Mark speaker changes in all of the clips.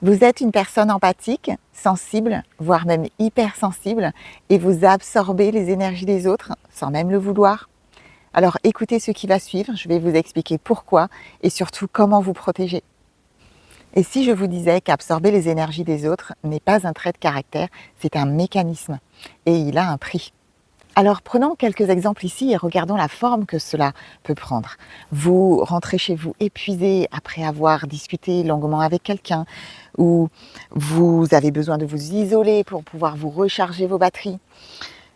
Speaker 1: Vous êtes une personne empathique, sensible, voire même hypersensible, et vous absorbez les énergies des autres sans même le vouloir. Alors écoutez ce qui va suivre, je vais vous expliquer pourquoi et surtout comment vous protéger. Et si je vous disais qu'absorber les énergies des autres n'est pas un trait de caractère, c'est un mécanisme et il a un prix. Alors prenons quelques exemples ici et regardons la forme que cela peut prendre. Vous rentrez chez vous épuisé après avoir discuté longuement avec quelqu'un, ou vous avez besoin de vous isoler pour pouvoir vous recharger vos batteries,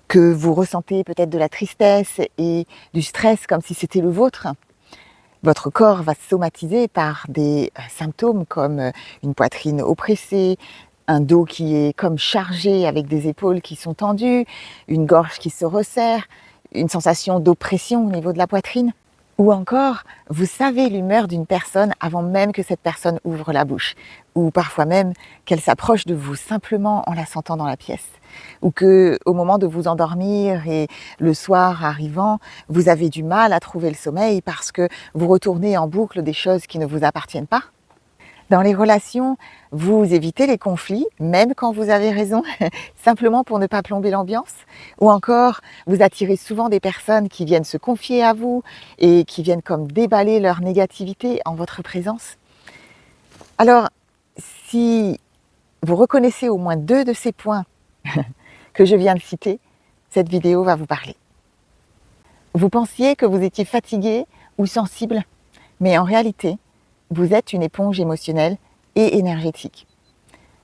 Speaker 1: que vous ressentez peut-être de la tristesse et du stress comme si c'était le vôtre. Votre corps va se somatiser par des symptômes comme une poitrine oppressée, un dos qui est comme chargé avec des épaules qui sont tendues, une gorge qui se resserre, une sensation d'oppression au niveau de la poitrine. Ou encore, vous savez l'humeur d'une personne avant même que cette personne ouvre la bouche. Ou parfois même qu'elle s'approche de vous simplement en la sentant dans la pièce. Ou que, au moment de vous endormir et le soir arrivant, vous avez du mal à trouver le sommeil parce que vous retournez en boucle des choses qui ne vous appartiennent pas. Dans les relations, vous évitez les conflits, même quand vous avez raison, simplement pour ne pas plomber l'ambiance. Ou encore, vous attirez souvent des personnes qui viennent se confier à vous et qui viennent comme déballer leur négativité en votre présence. Alors, si vous reconnaissez au moins 2 de ces points que je viens de citer, cette vidéo va vous parler. Vous pensiez que vous étiez fatigué ou sensible, mais en réalité, vous êtes une éponge émotionnelle et énergétique.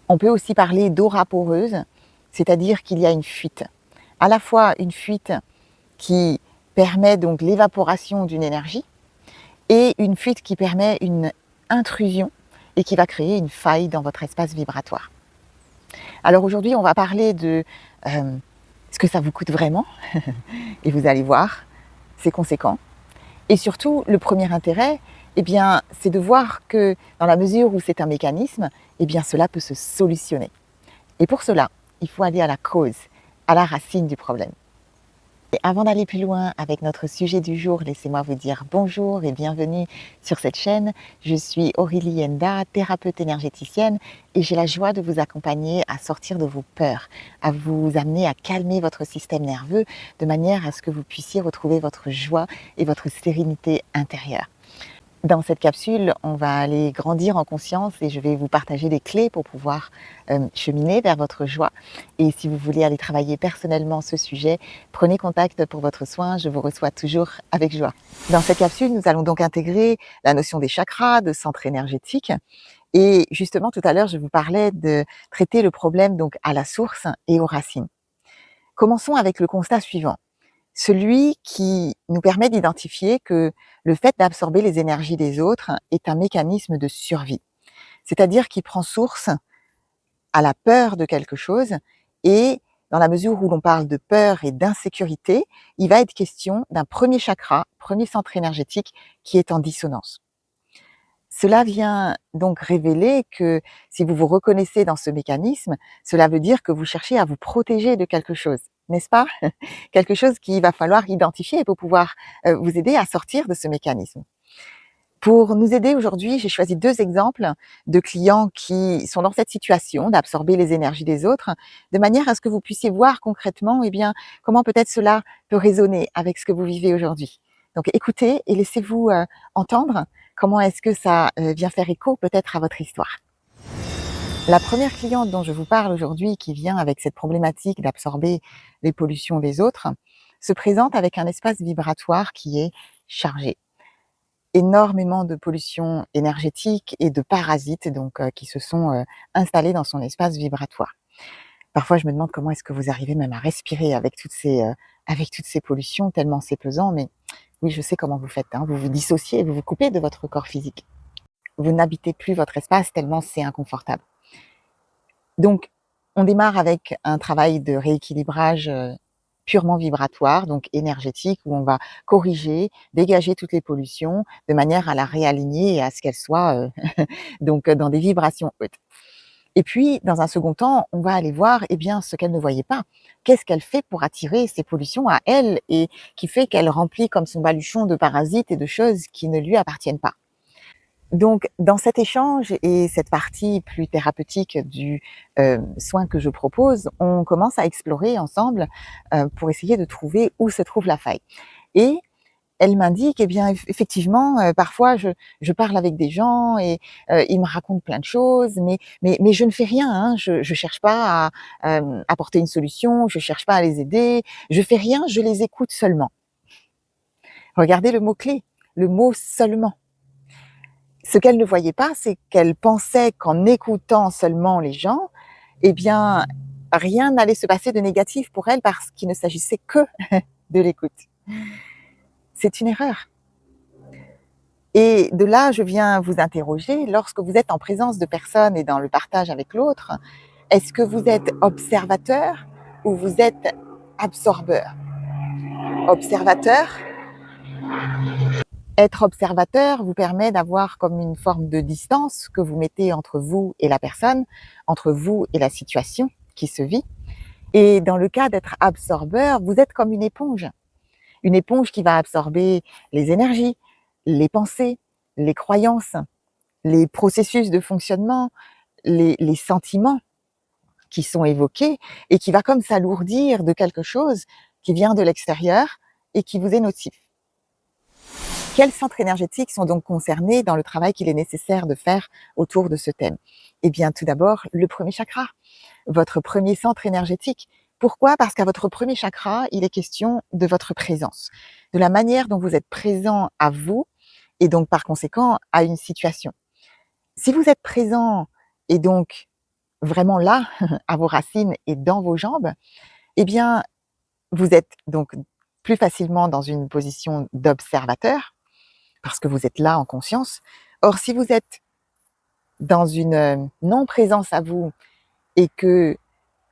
Speaker 1: On peut aussi parler d'aura poreuse, c'est-à-dire qu'il y a une fuite. À la fois une fuite qui permet donc l'évaporation d'une énergie et une fuite qui permet une intrusion et qui va créer une faille dans votre espace vibratoire. Alors aujourd'hui, on va parler de ce que ça vous coûte vraiment et vous allez voir, c'est conséquent. Et surtout, le premier intérêt, c'est de voir que dans la mesure où c'est un mécanisme, cela peut se solutionner. Et pour cela, il faut aller à la cause, à la racine du problème. Et avant d'aller plus loin avec notre sujet du jour, laissez-moi vous dire bonjour et bienvenue sur cette chaîne. Je suis Aurélie Enda, thérapeute énergéticienne, et j'ai la joie de vous accompagner à sortir de vos peurs, à vous amener à calmer votre système nerveux de manière à ce que vous puissiez retrouver votre joie et votre sérénité intérieure. Dans cette capsule, on va aller grandir en conscience et je vais vous partager des clés pour pouvoir cheminer vers votre joie. Et si vous voulez aller travailler personnellement ce sujet, prenez contact pour votre soin, je vous reçois toujours avec joie. Dans cette capsule, nous allons donc intégrer la notion des chakras, de centres énergétiques. Et justement, tout à l'heure, je vous parlais de traiter le problème donc à la source et aux racines. Commençons avec le constat suivant. Celui qui nous permet d'identifier que le fait d'absorber les énergies des autres est un mécanisme de survie. C'est-à-dire qu'il prend source à la peur de quelque chose et dans la mesure où l'on parle de peur et d'insécurité, il va être question d'un premier chakra, premier centre énergétique qui est en dissonance. Cela vient donc révéler que si vous vous reconnaissez dans ce mécanisme, cela veut dire que vous cherchez à vous protéger de quelque chose, n'est-ce pas? Quelque chose qu'il va falloir identifier pour pouvoir vous aider à sortir de ce mécanisme. Pour nous aider aujourd'hui, j'ai choisi 2 exemples de clients qui sont dans cette situation d'absorber les énergies des autres, de manière à ce que vous puissiez voir concrètement, comment peut-être cela peut résonner avec ce que vous vivez aujourd'hui. Donc écoutez et laissez-vous entendre comment est-ce que ça vient faire écho peut-être à votre histoire. La première cliente dont je vous parle aujourd'hui, qui vient avec cette problématique d'absorber les pollutions des autres, se présente avec un espace vibratoire qui est chargé. Énormément de pollution énergétique et de parasites qui se sont installés dans son espace vibratoire. Parfois, je me demande comment est-ce que vous arrivez même à respirer avec toutes ces pollutions, tellement c'est pesant, mais oui, je sais comment vous faites, vous vous dissociez, vous vous coupez de votre corps physique. Vous n'habitez plus votre espace tellement c'est inconfortable. Donc, on démarre avec un travail de rééquilibrage purement vibratoire, donc énergétique, où on va corriger, dégager toutes les pollutions de manière à la réaligner et à ce qu'elle soit dans des vibrations hautes. Et puis, dans un second temps, on va aller voir ce qu'elle ne voyait pas. Qu'est-ce qu'elle fait pour attirer ces pollutions à elle et qui fait qu'elle remplit comme son baluchon de parasites et de choses qui ne lui appartiennent pas. Donc, dans cet échange et cette partie plus thérapeutique du soin que je propose, on commence à explorer ensemble pour essayer de trouver où se trouve la faille. Et elle m'indique, eh bien, effectivement, parfois je parle avec des gens et ils me racontent plein de choses, mais je ne fais rien. Hein, je cherche pas à apporter une solution, je cherche pas à les aider, je fais rien, je les écoute seulement. Regardez le mot-clé, le mot seulement. Ce qu'elle ne voyait pas, c'est qu'elle pensait qu'en écoutant seulement les gens, eh bien, rien n'allait se passer de négatif pour elle parce qu'il ne s'agissait que de l'écoute. C'est une erreur. Et de là, je viens vous interroger, lorsque vous êtes en présence de personnes et dans le partage avec l'autre, est-ce que vous êtes observateur ou vous êtes absorbeur? Observateur. Être observateur vous permet d'avoir comme une forme de distance que vous mettez entre vous et la personne, entre vous et la situation qui se vit. Et dans le cas d'être absorbeur, vous êtes comme une éponge qui va absorber les énergies, les pensées, les croyances, les processus de fonctionnement, les sentiments qui sont évoqués et qui va comme s'alourdir de quelque chose qui vient de l'extérieur et qui vous est nocif. Quels centres énergétiques sont donc concernés dans le travail qu'il est nécessaire de faire autour de ce thème? Eh bien, tout d'abord, le premier chakra, votre premier centre énergétique. Pourquoi? Parce qu'à votre premier chakra, il est question de votre présence, de la manière dont vous êtes présent à vous et donc par conséquent à une situation. Si vous êtes présent et donc vraiment là, à vos racines et dans vos jambes, eh bien, vous êtes donc plus facilement dans une position d'observateur, parce que vous êtes là en conscience. Or, si vous êtes dans une non-présence à vous et que,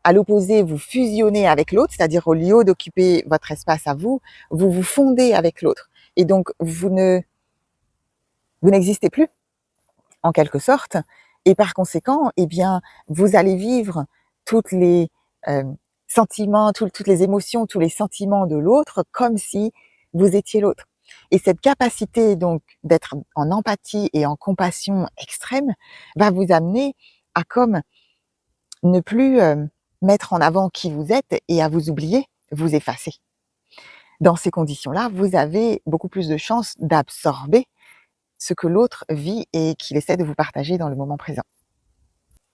Speaker 1: à l'opposé, vous fusionnez avec l'autre, c'est-à-dire au lieu d'occuper votre espace à vous, vous vous fondez avec l'autre. Et donc, vous n'existez plus, en quelque sorte. Et par conséquent, eh bien, vous allez vivre toutes les sentiments, toutes les émotions, tous les sentiments de l'autre comme si vous étiez l'autre. Et cette capacité donc d'être en empathie et en compassion extrême va vous amener à comme ne plus mettre en avant qui vous êtes et à vous oublier, vous effacer. Dans ces conditions-là, vous avez beaucoup plus de chances d'absorber ce que l'autre vit et qu'il essaie de vous partager dans le moment présent.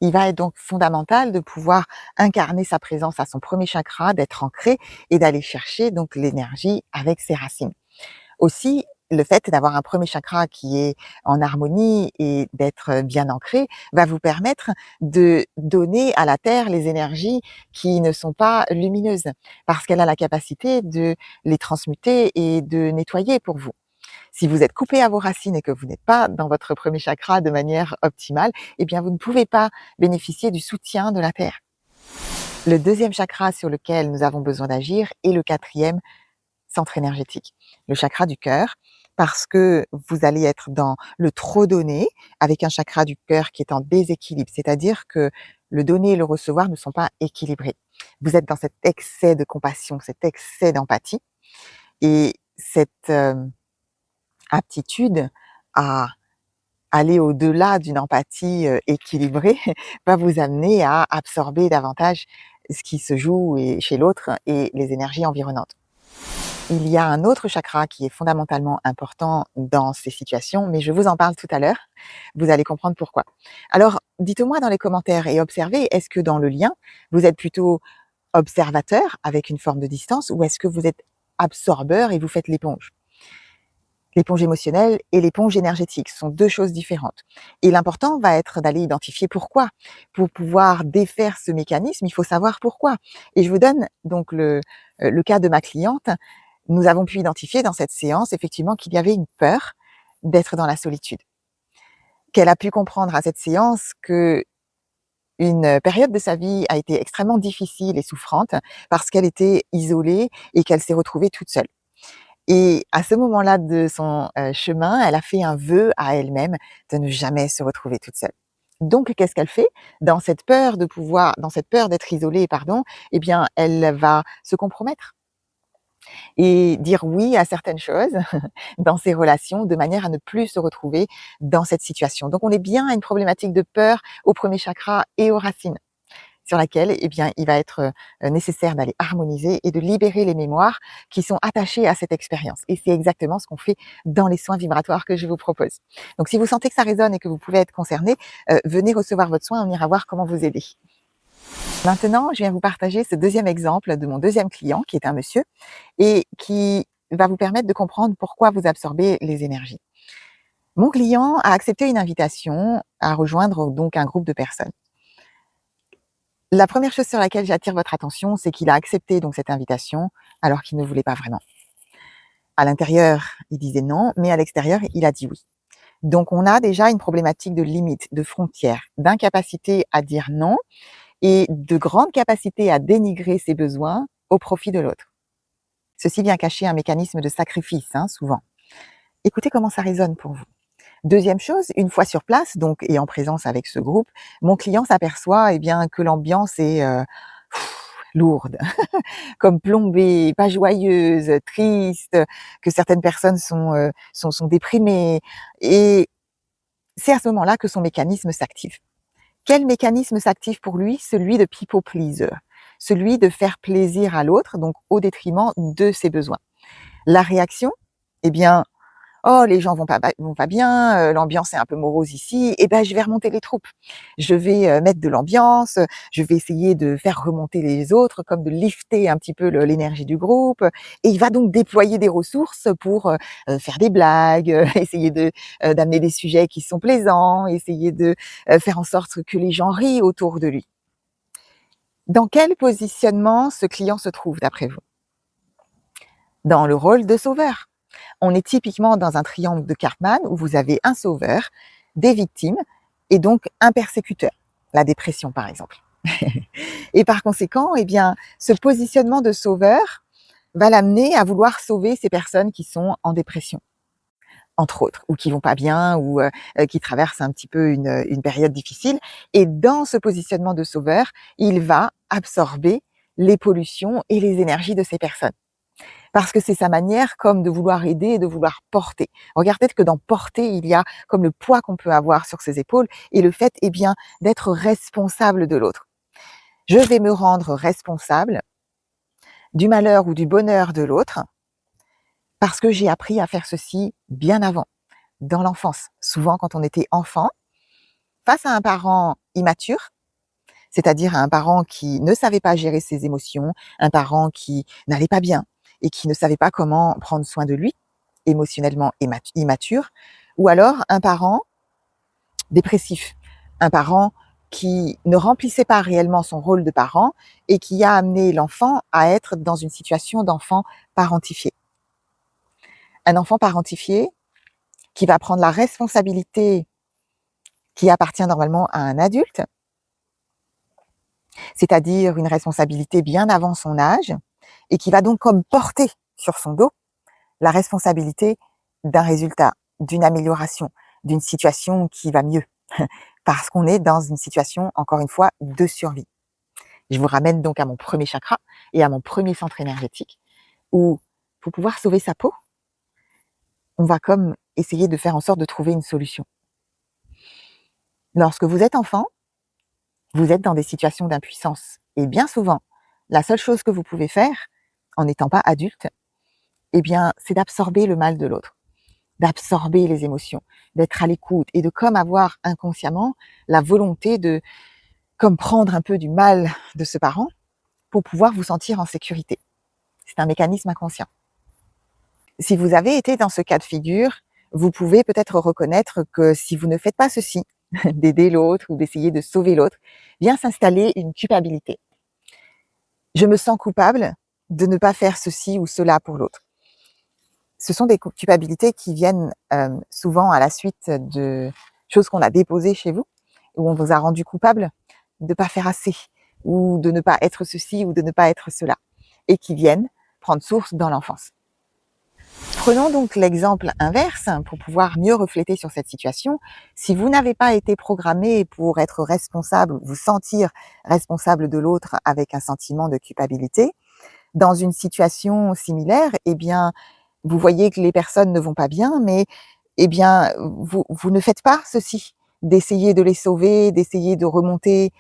Speaker 1: Il va être donc fondamental de pouvoir incarner sa présence à son premier chakra, d'être ancré et d'aller chercher donc l'énergie avec ses racines. Aussi, le fait d'avoir un premier chakra qui est en harmonie et d'être bien ancré va vous permettre de donner à la Terre les énergies qui ne sont pas lumineuses, parce qu'elle a la capacité de les transmuter et de nettoyer pour vous. Si vous êtes coupé à vos racines et que vous n'êtes pas dans votre premier chakra de manière optimale, eh bien vous ne pouvez pas bénéficier du soutien de la Terre. Le deuxième chakra sur lequel nous avons besoin d'agir est le quatrième centre énergétique, le chakra du cœur, parce que vous allez être dans le trop donner avec un chakra du cœur qui est en déséquilibre, c'est-à-dire que le donner et le recevoir ne sont pas équilibrés. Vous êtes dans cet excès de compassion, cet excès d'empathie et cette aptitude à aller au-delà d'une empathie équilibrée va vous amener à absorber davantage ce qui se joue chez l'autre et les énergies environnantes. Il y a un autre chakra qui est fondamentalement important dans ces situations, mais je vous en parle tout à l'heure. Vous allez comprendre pourquoi. Alors, dites-moi dans les commentaires et observez, est-ce que dans le lien, vous êtes plutôt observateur avec une forme de distance ou est-ce que vous êtes absorbeur et vous faites l'éponge? L'éponge émotionnelle et l'éponge énergétique sont deux choses différentes. Et l'important va être d'aller identifier pourquoi. Pour pouvoir défaire ce mécanisme, il faut savoir pourquoi. Et je vous donne donc le cas de ma cliente. Nous avons pu identifier dans cette séance effectivement qu'il y avait une peur d'être dans la solitude. Qu'elle a pu comprendre à cette séance que une période de sa vie a été extrêmement difficile et souffrante parce qu'elle était isolée et qu'elle s'est retrouvée toute seule. Et à ce moment-là de son chemin, elle a fait un vœu à elle-même de ne jamais se retrouver toute seule. Donc, qu'est-ce qu'elle fait? Dans cette peur d'être isolée, eh bien, elle va se compromettre. et dire oui à certaines choses dans ces relations de manière à ne plus se retrouver dans cette situation. Donc on est bien à une problématique de peur au premier chakra et aux racines, sur laquelle eh bien, il va être nécessaire d'aller harmoniser et de libérer les mémoires qui sont attachées à cette expérience. Et c'est exactement ce qu'on fait dans les soins vibratoires que je vous propose. Donc si vous sentez que ça résonne et que vous pouvez être concerné, venez recevoir votre soin, on ira voir comment vous aider. Maintenant, je viens vous partager ce deuxième exemple de mon deuxième client, qui est un monsieur, et qui va vous permettre de comprendre pourquoi vous absorbez les énergies. Mon client a accepté une invitation à rejoindre donc un groupe de personnes. La première chose sur laquelle j'attire votre attention, c'est qu'il a accepté donc cette invitation alors qu'il ne voulait pas vraiment. À l'intérieur, il disait non, mais à l'extérieur, il a dit oui. Donc on a déjà une problématique de limite, de frontières, d'incapacité à dire non et de grande capacité à dénigrer ses besoins au profit de l'autre. Ceci vient cacher un mécanisme de sacrifice, souvent. Écoutez comment ça résonne pour vous. Deuxième chose, une fois sur place, donc et en présence avec ce groupe, mon client s'aperçoit que l'ambiance est lourde, comme plombée, pas joyeuse, triste, que certaines personnes sont déprimées. Et c'est à ce moment-là que son mécanisme s'active. Quel mécanisme s'active pour lui? Celui de people pleaser, celui de faire plaisir à l'autre, donc au détriment de ses besoins. La réaction, oh, les gens vont pas bien, l'ambiance est un peu morose ici, je vais remonter les troupes. Je vais mettre de l'ambiance, je vais essayer de faire remonter les autres, comme de lifter un petit peu l'énergie du groupe. Et il va donc déployer des ressources pour faire des blagues, essayer d'amener des sujets qui sont plaisants, essayer de faire en sorte que les gens rient autour de lui. Dans quel positionnement ce client se trouve d'après vous? Dans le rôle de sauveur. On est typiquement dans un triangle de Karpman où vous avez un sauveur, des victimes et donc un persécuteur, la dépression par exemple. Et par conséquent, ce positionnement de sauveur va l'amener à vouloir sauver ces personnes qui sont en dépression, entre autres, ou qui vont pas bien, ou qui traversent un petit peu une période difficile. Et dans ce positionnement de sauveur, il va absorber les pollutions et les énergies de ces personnes. Parce que c'est sa manière comme de vouloir aider et de vouloir porter. Regardez que dans porter, il y a comme le poids qu'on peut avoir sur ses épaules et le fait, d'être responsable de l'autre. Je vais me rendre responsable du malheur ou du bonheur de l'autre parce que j'ai appris à faire ceci bien avant, dans l'enfance. Souvent, quand on était enfant, face à un parent immature, c'est-à-dire à un parent qui ne savait pas gérer ses émotions, un parent qui n'allait pas bien, et qui ne savait pas comment prendre soin de lui, émotionnellement immature, ou alors un parent dépressif, un parent qui ne remplissait pas réellement son rôle de parent et qui a amené l'enfant à être dans une situation d'enfant parentifié. Un enfant parentifié qui va prendre la responsabilité qui appartient normalement à un adulte, c'est-à-dire une responsabilité bien avant son âge, et qui va donc comme porter sur son dos la responsabilité d'un résultat, d'une amélioration, d'une situation qui va mieux, parce qu'on est dans une situation, encore une fois, de survie. Je vous ramène donc à mon premier chakra et à mon premier centre énergétique, où pour pouvoir sauver sa peau, on va comme essayer de faire en sorte de trouver une solution. Lorsque vous êtes enfant, vous êtes dans des situations d'impuissance. Et bien souvent, la seule chose que vous pouvez faire, en n'étant pas adulte, c'est d'absorber le mal de l'autre, d'absorber les émotions, d'être à l'écoute et de comme avoir inconsciemment la volonté de comme prendre un peu du mal de ce parent pour pouvoir vous sentir en sécurité. C'est un mécanisme inconscient. Si vous avez été dans ce cas de figure, vous pouvez peut-être reconnaître que si vous ne faites pas ceci, d'aider l'autre ou d'essayer de sauver l'autre, vient s'installer une culpabilité. Je me sens coupable de ne pas faire ceci ou cela pour l'autre. Ce sont des culpabilités qui viennent souvent à la suite de choses qu'on a déposées chez vous, où on vous a rendu coupable de ne pas faire assez, ou de ne pas être ceci, ou de ne pas être cela, et qui viennent prendre source dans l'enfance. Prenons donc l'exemple inverse pour pouvoir mieux refléter sur cette situation. Si vous n'avez pas été programmé pour être responsable, vous sentir responsable de l'autre avec un sentiment de culpabilité, Dans une situation similaire, eh bien, vous voyez que les personnes ne vont pas bien, mais eh bien, vous ne faites pas ceci, d'essayer de les sauver, d'essayer de remonter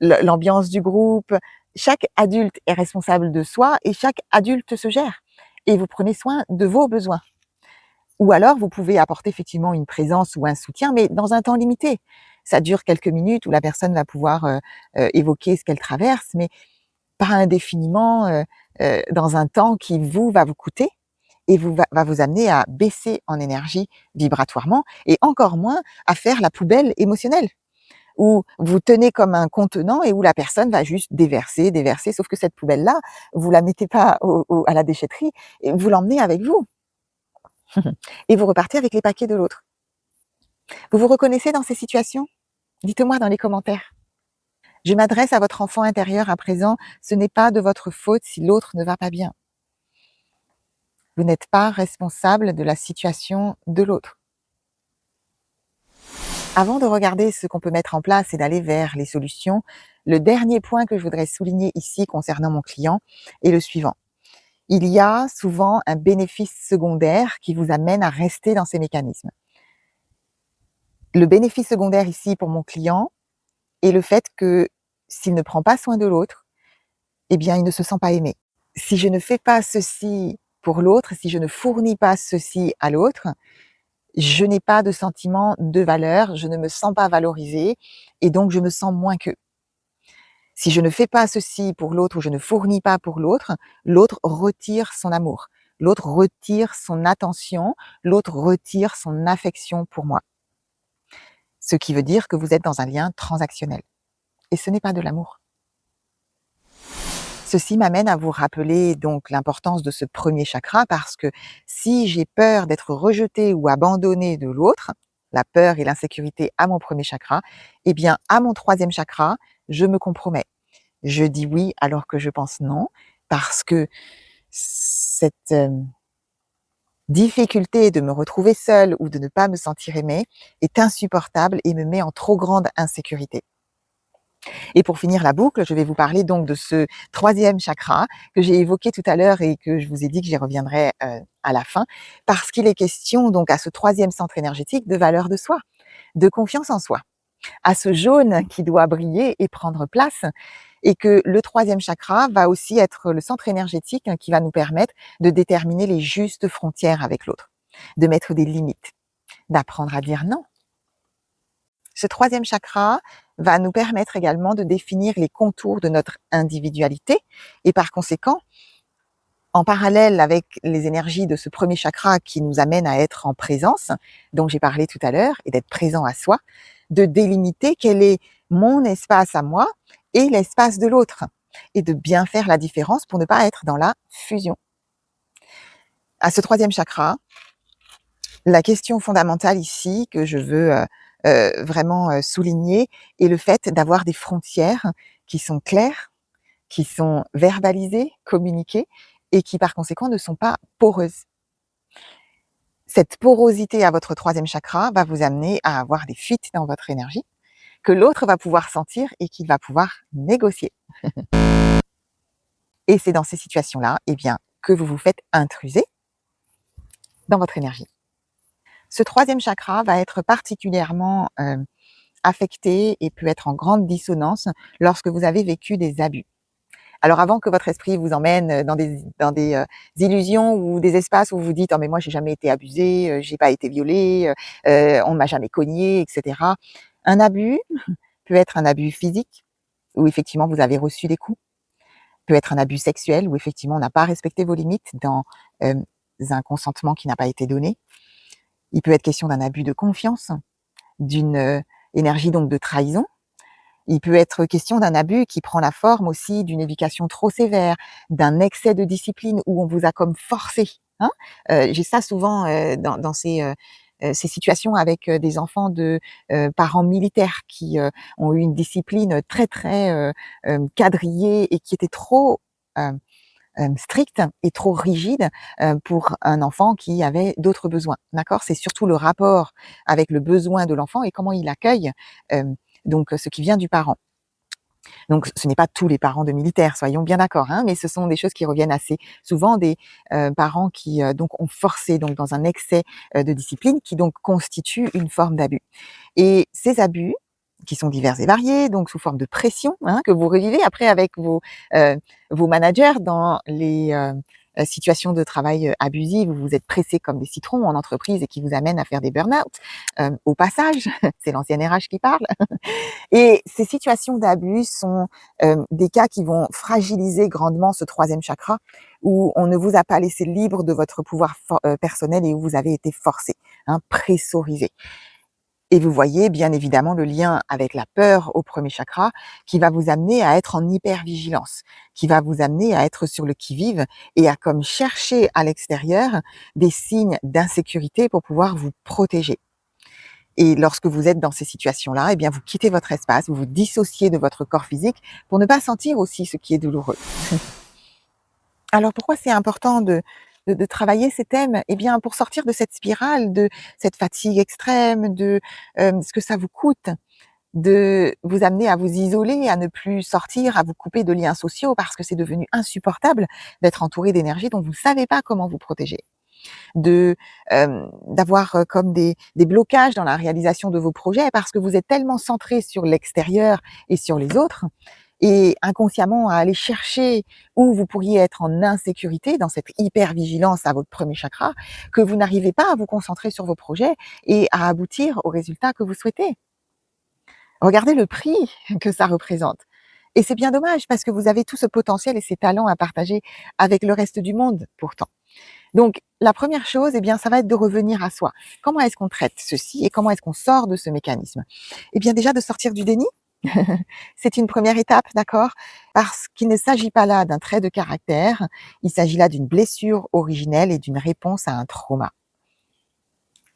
Speaker 1: l'ambiance du groupe. Chaque adulte est responsable de soi et chaque adulte se gère. Et vous prenez soin de vos besoins. Ou alors, vous pouvez apporter effectivement une présence ou un soutien, mais dans un temps limité. Ça dure quelques minutes où la personne va pouvoir évoquer ce qu'elle traverse, mais pas indéfiniment dans un temps qui va vous coûter et va vous amener à baisser en énergie vibratoirement et encore moins à faire la poubelle émotionnelle où vous tenez comme un contenant et où la personne va juste déverser, déverser, sauf que cette poubelle-là, vous la mettez pas à la déchetterie, et vous l'emmenez avec vous. Et vous repartez avec les paquets de l'autre. Vous vous reconnaissez dans ces situations? Dites-moi dans les commentaires. Je m'adresse à votre enfant intérieur à présent, ce n'est pas de votre faute si l'autre ne va pas bien. Vous n'êtes pas responsable de la situation de l'autre. Avant de regarder ce qu'on peut mettre en place et d'aller vers les solutions, le dernier point que je voudrais souligner ici concernant mon client est le suivant. Il y a souvent un bénéfice secondaire qui vous amène à rester dans ces mécanismes. Le bénéfice secondaire ici pour mon client est le fait que s'il ne prend pas soin de l'autre, eh bien, il ne se sent pas aimé. Si je ne fais pas ceci pour l'autre, si je ne fournis pas ceci à l'autre, je n'ai pas de sentiment de valeur, je ne me sens pas valorisée et donc je me sens moins qu'eux. Si je ne fais pas ceci pour l'autre ou je ne fournis pas pour l'autre, l'autre retire son amour, l'autre retire son attention, l'autre retire son affection pour moi. Ce qui veut dire que vous êtes dans un lien transactionnel. Et ce n'est pas de l'amour. Ceci m'amène à vous rappeler donc l'importance de ce premier chakra parce que si j'ai peur d'être rejetée ou abandonnée de l'autre, la peur et l'insécurité à mon premier chakra, eh bien à mon troisième chakra, je me compromets. Je dis oui alors que je pense non parce que cette difficulté de me retrouver seule ou de ne pas me sentir aimée est insupportable et me met en trop grande insécurité. Et pour finir la boucle, je vais vous parler donc de ce troisième chakra que j'ai évoqué tout à l'heure et que je vous ai dit que j'y reviendrai à la fin, parce qu'il est question donc à ce troisième centre énergétique de valeur de soi, de confiance en soi, à ce jaune qui doit briller et prendre place, et que le troisième chakra va aussi être le centre énergétique qui va nous permettre de déterminer les justes frontières avec l'autre, de mettre des limites, d'apprendre à dire non. Ce troisième chakra va nous permettre également de définir les contours de notre individualité et par conséquent, en parallèle avec les énergies de ce premier chakra qui nous amène à être en présence, dont j'ai parlé tout à l'heure, et d'être présent à soi, de délimiter quel est mon espace à moi et l'espace de l'autre, et de bien faire la différence pour ne pas être dans la fusion. À ce troisième chakra, la question fondamentale ici que je veux vraiment souligner est le fait d'avoir des frontières qui sont claires, qui sont verbalisées, communiquées et qui par conséquent ne sont pas poreuses. Cette porosité à votre troisième chakra va vous amener à avoir des fuites dans votre énergie que l'autre va pouvoir sentir et qu'il va pouvoir négocier. Et c'est dans ces situations-là, eh bien, que vous vous faites intruser dans votre énergie. Ce troisième chakra va être particulièrement affecté et peut être en grande dissonance lorsque vous avez vécu des abus. Alors avant que votre esprit vous emmène dans des illusions ou des espaces où vous vous dites oh mais moi j'ai jamais été abusée, j'ai pas été violée, on m'a jamais cogné, etc. Un abus peut être un abus physique où effectivement vous avez reçu des coups, peut être un abus sexuel où effectivement on n'a pas respecté vos limites dans un consentement qui n'a pas été donné. Il peut être question d'un abus de confiance, d'une énergie donc de trahison. Il peut être question d'un abus qui prend la forme aussi d'une éducation trop sévère, d'un excès de discipline où on vous a comme forcé. Hein, j'ai ça souvent dans ces situations avec des enfants de parents militaires qui ont eu une discipline très très quadrillée et qui était trop stricte et trop rigide pour un enfant qui avait d'autres besoins. D'accord ? C'est surtout le rapport avec le besoin de l'enfant et comment il accueille donc ce qui vient du parent. Donc ce n'est pas tous les parents de militaires, soyons bien d'accord, hein, mais ce sont des choses qui reviennent assez souvent des parents qui donc ont forcé donc dans un excès de discipline qui donc constitue une forme d'abus. Et ces abus qui sont divers et variés, donc sous forme de pression, hein, que vous revivez après avec vos managers dans les situations de travail abusives où vous êtes pressés comme des citrons en entreprise et qui vous amènent à faire des burn-out. Au passage, c'est l'ancienne RH qui parle. Et ces situations d'abus sont des cas qui vont fragiliser grandement ce troisième chakra, où on ne vous a pas laissé libre de votre pouvoir personnel et où vous avez été forcé, hein, pressorisé. Et vous voyez bien évidemment le lien avec la peur au premier chakra qui va vous amener à être en hypervigilance, qui va vous amener à être sur le qui-vive et à comme chercher à l'extérieur des signes d'insécurité pour pouvoir vous protéger. Et lorsque vous êtes dans ces situations-là, eh bien vous quittez votre espace, vous vous dissociez de votre corps physique pour ne pas sentir aussi ce qui est douloureux. Alors pourquoi c'est important de travailler ces thèmes? Eh bien pour sortir de cette spirale, de cette fatigue extrême, de ce que ça vous coûte, de vous amener à vous isoler, à ne plus sortir, à vous couper de liens sociaux parce que c'est devenu insupportable d'être entouré d'énergie dont vous ne savez pas comment vous protéger. D'avoir comme des blocages dans la réalisation de vos projets parce que vous êtes tellement centré sur l'extérieur et sur les autres et inconsciemment à aller chercher où vous pourriez être en insécurité dans cette hypervigilance à votre premier chakra que vous n'arrivez pas à vous concentrer sur vos projets et à aboutir au résultat que vous souhaitez. Regardez le prix que ça représente. Et c'est bien dommage parce que vous avez tout ce potentiel et ces talents à partager avec le reste du monde pourtant. Donc, la première chose, eh bien, ça va être de revenir à soi. Comment est-ce qu'on traite ceci et comment est-ce qu'on sort de ce mécanisme? Eh bien, déjà de sortir du déni. C'est une première étape, d'accord? Parce qu'il ne s'agit pas là d'un trait de caractère, il s'agit là d'une blessure originelle et d'une réponse à un trauma.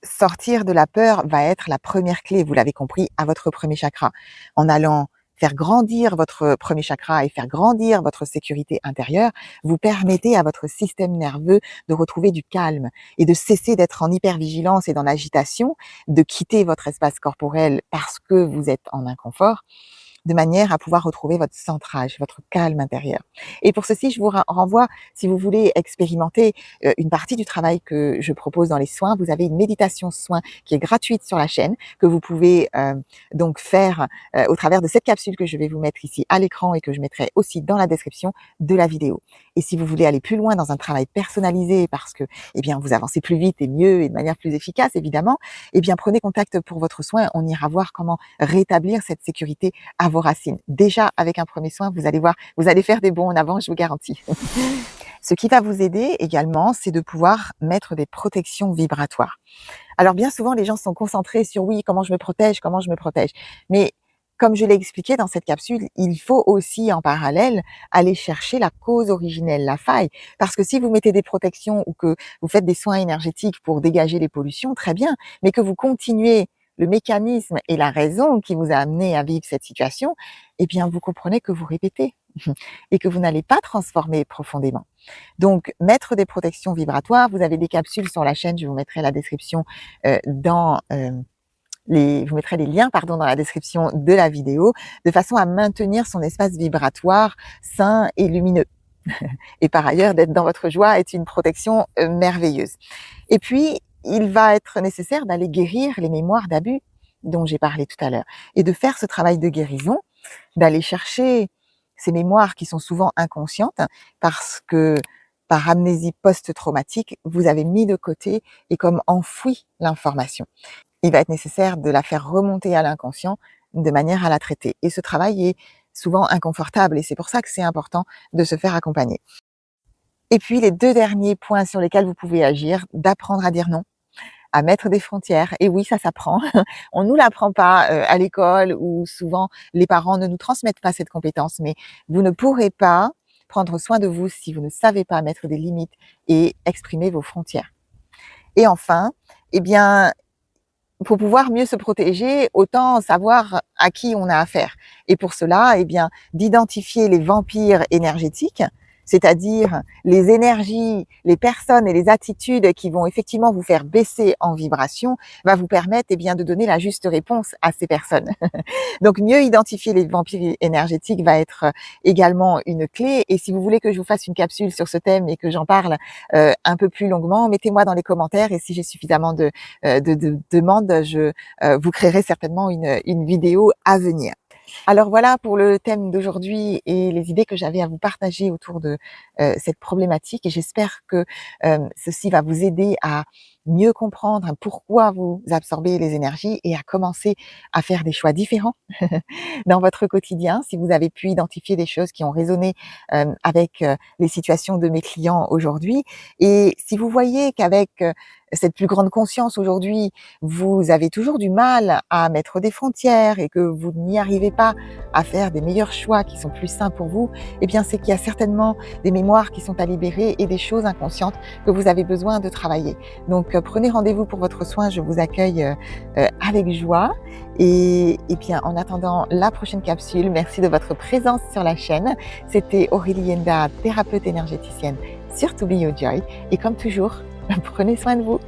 Speaker 1: Sortir de la peur va être la première clé, vous l'avez compris, à votre premier chakra. En allant faire grandir votre premier chakra et faire grandir votre sécurité intérieure, vous permettez à votre système nerveux de retrouver du calme et de cesser d'être en hypervigilance et dans l'agitation, de quitter votre espace corporel parce que vous êtes en inconfort, de manière à pouvoir retrouver votre centrage, votre calme intérieur. Et pour ceci, je vous renvoie, si vous voulez expérimenter une partie du travail que je propose dans les soins, vous avez une méditation soin qui est gratuite sur la chaîne, que vous pouvez donc faire au travers de cette capsule que je vais vous mettre ici à l'écran et que je mettrai aussi dans la description de la vidéo. Et si vous voulez aller plus loin dans un travail personnalisé parce que eh bien vous avancez plus vite et mieux et de manière plus efficace évidemment, eh bien prenez contact pour votre soin, on ira voir comment rétablir cette sécurité à vos racines. Déjà, avec un premier soin, vous allez voir, vous allez faire des bonds en avant, je vous garantis. Ce qui va vous aider également, c'est de pouvoir mettre des protections vibratoires. Alors bien souvent, les gens sont concentrés sur oui, comment je me protège, comment je me protège. Mais comme je l'ai expliqué dans cette capsule, il faut aussi en parallèle aller chercher la cause originelle, la faille. Parce que si vous mettez des protections ou que vous faites des soins énergétiques pour dégager les pollutions, très bien, mais que vous continuez le mécanisme et la raison qui vous a amené à vivre cette situation, eh bien, vous comprenez que vous répétez et que vous n'allez pas transformer profondément. Donc, mettre des protections vibratoires, vous avez des capsules sur la chaîne, je vous mettrai la description je vous mettrai les liens dans la description de la vidéo, de façon à maintenir son espace vibratoire sain et lumineux. Et par ailleurs, d'être dans votre joie est une protection merveilleuse. Et puis, il va être nécessaire d'aller guérir les mémoires d'abus dont j'ai parlé tout à l'heure et de faire ce travail de guérison, d'aller chercher ces mémoires qui sont souvent inconscientes parce que par amnésie post-traumatique, vous avez mis de côté et comme enfoui l'information. Il va être nécessaire de la faire remonter à l'inconscient de manière à la traiter. Et ce travail est souvent inconfortable et c'est pour ça que c'est important de se faire accompagner. Et puis les 2 derniers points sur lesquels vous pouvez agir, d'apprendre à dire non, à mettre des frontières. Et oui, ça s'apprend. On nous l'apprend pas à l'école ou souvent les parents ne nous transmettent pas cette compétence, mais vous ne pourrez pas prendre soin de vous si vous ne savez pas mettre des limites et exprimer vos frontières. Et enfin, eh bien, pour pouvoir mieux se protéger, autant savoir à qui on a affaire. Et pour cela, eh bien, d'identifier les vampires énergétiques, c'est-à-dire les énergies, les personnes et les attitudes qui vont effectivement vous faire baisser en vibration, va vous permettre bien de donner la juste réponse à ces personnes. Donc mieux identifier les vampires énergétiques va être également une clé. Et si vous voulez que je vous fasse une capsule sur ce thème et que j'en parle un peu plus longuement, mettez-moi dans les commentaires, et si j'ai suffisamment de demandes, je vous créerai certainement une vidéo à venir. Alors voilà pour le thème d'aujourd'hui et les idées que j'avais à vous partager autour de cette problématique, et j'espère que ceci va vous aider à mieux comprendre pourquoi vous absorbez les énergies et à commencer à faire des choix différents dans votre quotidien. Si vous avez pu identifier des choses qui ont résonné avec les situations de mes clients aujourd'hui, et si vous voyez qu'avec cette plus grande conscience aujourd'hui, vous avez toujours du mal à mettre des frontières et que vous n'y arrivez pas à faire des meilleurs choix qui sont plus sains pour vous, eh bien c'est qu'il y a certainement des mémoires qui sont à libérer et des choses inconscientes que vous avez besoin de travailler. Donc prenez rendez-vous pour votre soin, je vous accueille avec joie. Et bien en attendant la prochaine capsule, merci de votre présence sur la chaîne. C'était Aurélie Yenda, thérapeute énergéticienne sur To Be Your Joy, et comme toujours, prenez soin de vous.